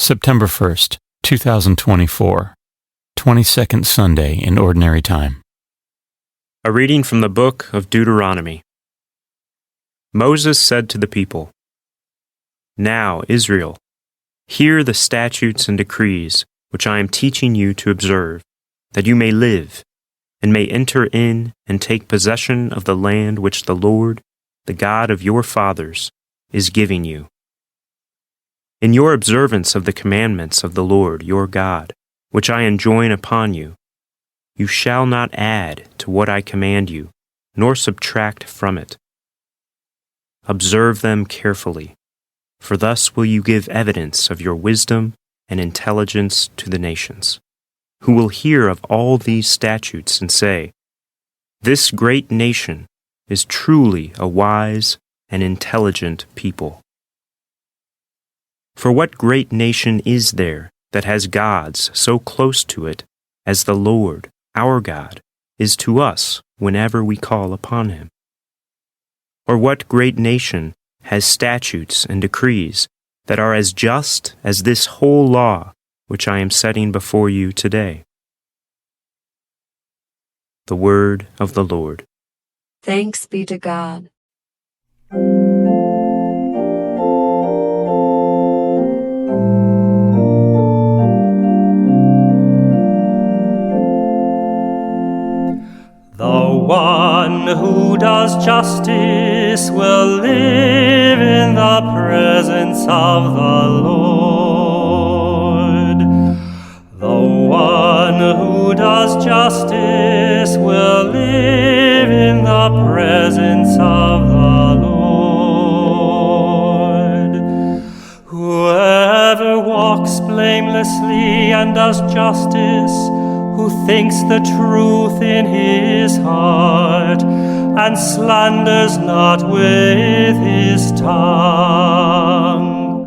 September 1st, 2024, 22nd Sunday in Ordinary Time. A reading from the book of Deuteronomy. Moses said to the people, "Now, Israel, hear the statutes and decrees which I am teaching you to observe, that you may live, and may enter in and take possession of the land which the Lord, the God of your fathers, is giving you. In your observance of the commandments of the Lord your God, which I enjoin upon you, you shall not add to what I command you, nor subtract from it. Observe them carefully, for thus will you give evidence of your wisdom and intelligence to the nations, who will hear of all these statutes and say, 'This great nation is truly a wise and intelligent people.' For what great nation is there that has gods so close to it as the Lord, our God, is to us whenever we call upon him? Or what great nation has statutes and decrees that are as just as this whole law which I am setting before you today?" The word of the Lord. Thanks be to God. The one who does justice will live in the presence of the Lord. The one who does justice will live in the presence of the Lord. Whoever walks blamelessly and does justice, who thinks the truth in his heart, and slanders not with his tongue.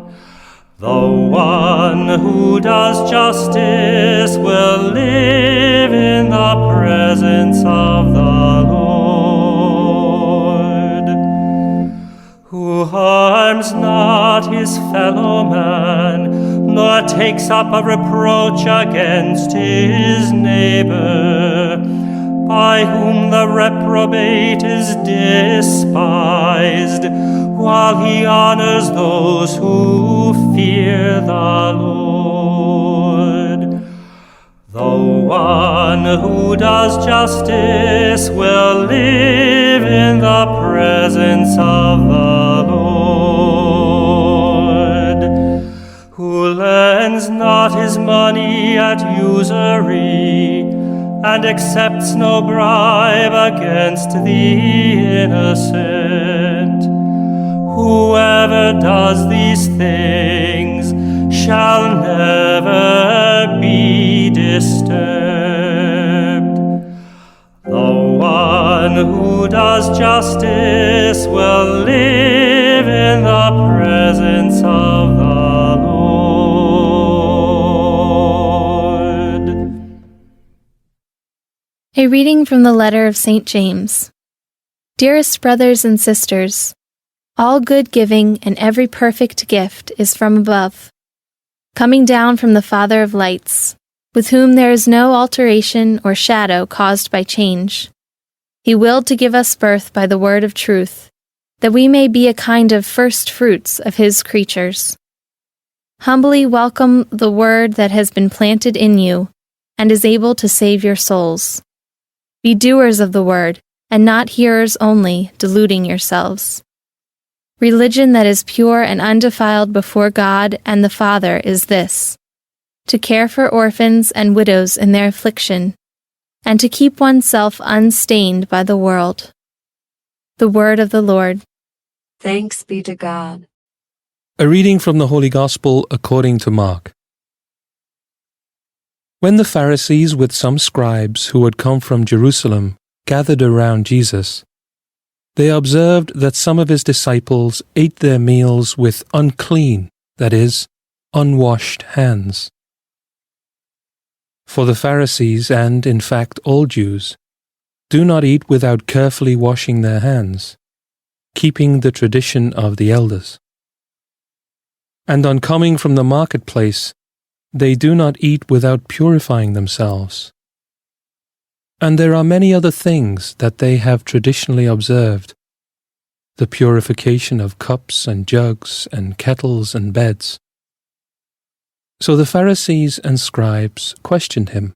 The one who does justice will live in the presence of the Lord. Who harms not his fellow man, nor takes up a reproach against his neighbor, by whom the reprobate is despised, while he honors those who fear the Lord. The one who does justice will live in the presence of the Lord. Who lends not his money at usury, and accepts no bribe against the innocent. Whoever does these things shall never be disturbed. The one who does justice will live in the presence of the Lord. A reading from the letter of St. James. Dearest brothers and sisters, all good giving and every perfect gift is from above, coming down from the Father of lights, with whom there is no alteration or shadow caused by change. He willed to give us birth by the word of truth, that we may be a kind of first fruits of his creatures. Humbly welcome the word that has been planted in you and is able to save your souls. Be doers of the word, and not hearers only, deluding yourselves. Religion that is pure and undefiled before God and the Father is this: to care for orphans and widows in their affliction, and to keep oneself unstained by the world. The word of the Lord. Thanks be to God. A reading from the Holy Gospel according to Mark. When the Pharisees with some scribes who had come from Jerusalem gathered around Jesus, they observed that some of his disciples ate their meals with unclean, that is, unwashed hands. For the Pharisees, and in fact all Jews, do not eat without carefully washing their hands, keeping the tradition of the elders. And on coming from the marketplace, they do not eat without purifying themselves. And there are many other things that they have traditionally observed, the purification of cups and jugs and kettles and beds. So the Pharisees and scribes questioned him,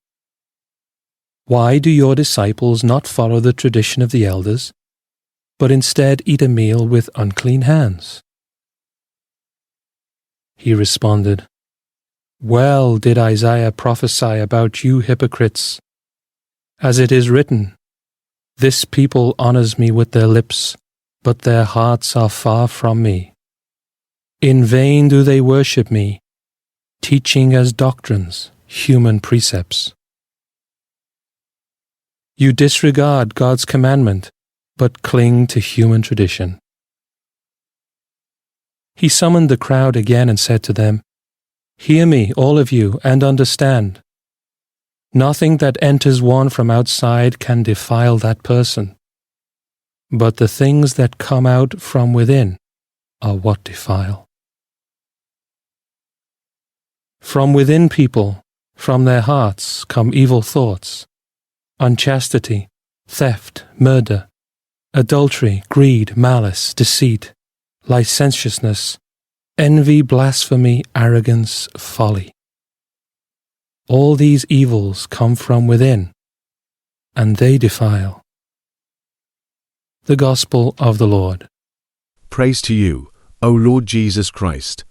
"Why do your disciples not follow the tradition of the elders, but instead eat a meal with unclean hands?" He responded, "Well did Isaiah prophesy about you hypocrites. As it is written, 'This people honors me with their lips, but their hearts are far from me. In vain do they worship me, teaching as doctrines human precepts.' You disregard God's commandment, but cling to human tradition." He summoned the crowd again and said to them, "Hear me, all of you, and understand. Nothing that enters one from outside can defile that person, but the things that come out from within are what defile. From within people, from their hearts, come evil thoughts, unchastity, theft, murder, adultery, greed, malice, deceit, licentiousness, envy, blasphemy, arrogance, folly. All these evils come from within, and they defile." The Gospel of the Lord. Praise to you, O Lord Jesus Christ.